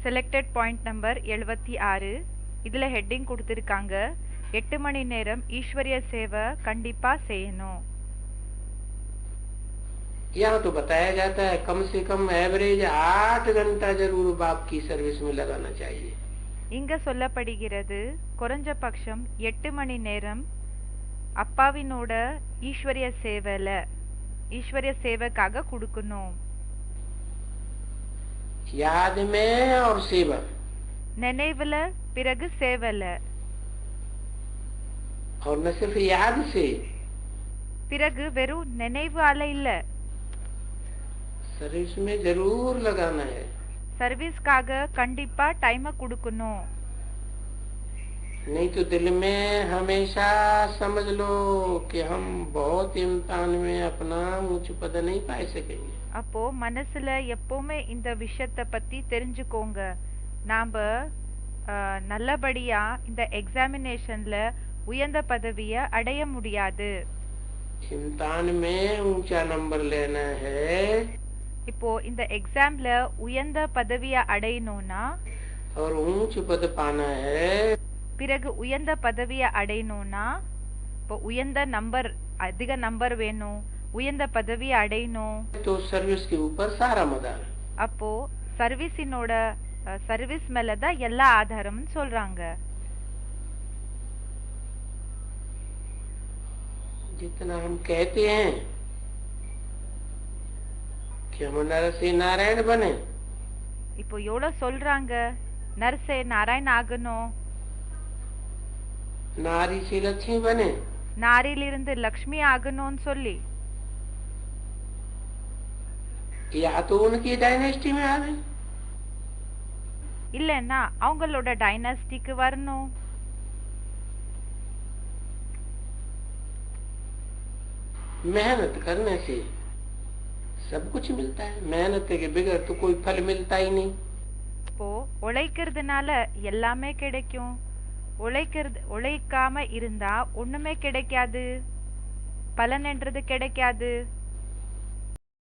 Selected point number 76. இதில் heading கொடுத்திருக்காங்க 8 மணி நேரம் ஈஸ்வரிய சேவை கண்டிப்பா செய்யணும். यहाँ तो बताया जाता है कम से कम एवरेज 8 घंटा जरूर बाप की सर्विस में लगाना चाहिए. இங்க சொல்லப்படுகிறது குறைஞ்சபட்சம் 8 மணி நேரம் அப்பாவினோட ஈஸ்வரிய சேவைக்காக கொடுக்கணும். याद में और सेवा. நினைவுல பிறகு சேவைல. और न सिर्फ याद से. பிறகு வெறும் நினைவால இல்ல. सर्विस में जरूर लगाना है. सर्विसக்காக கண்டிப்பா டைம் கொடுக்கணும். नहीं तो दिल में हमेशा समझ लो कि हम बहुत इम्तिहान में अपना उच्च पद नहीं पा सकेंगे. அப்போ மனசுல எப்பவுமே இந்த விஷயத்தை பத்தி தெரிஞ்சுக்கோங்க. நாம நல்லபடியா இந்த எக்ஸாமினேஷன்ல உயர்ந்த பதவியை அடைய முடியாது. इम्तिहान में ऊंचा नंबर लेना है. இப்போ இந்த எக்ஸாம்ல உயர்ந்த பதவியை அடையணும்னா और ऊंच पद पाना है. பிறகு உயர்ந்த பதவியை அடையணும்னா இப்போ உயர்ந்த நம்பர் அதிக நம்பர் வேணும். உயர்ந்த பதவியை அடையணும். तो सर्विस के ऊपर सारा मदार. அப்போ சர்வீஸ் மேல தான் எல்லா ஆதாரமும் சொல்றாங்க. जितना हम कहते हैं कि हम नर से नारायण बने. இப்போ எவ்வளவு சொல்றாங்க நரசே நாராயண் ஆகணும். नारी से लक्ष्मी बने. நாரிலிருந்து லக்ஷ்மி ஆகணும்னு சொல்லி. या तो उनकी डायनेस्टी में आवे. இல்லன்னா அவங்களோட டைனாஸ்டிக்கு வரணும். मेहनत करने से सब कुछ मिलता है. मेहनत के बगैर तो कोई फल मिलता ही नहीं. இப்போ உழைக்கிறதுனால எல்லாமே கிடைக்கும். உழைக்காம இருந்தா ஒண்ணுமே கிடைக்காது. பலன் என்றது கிடைக்காது.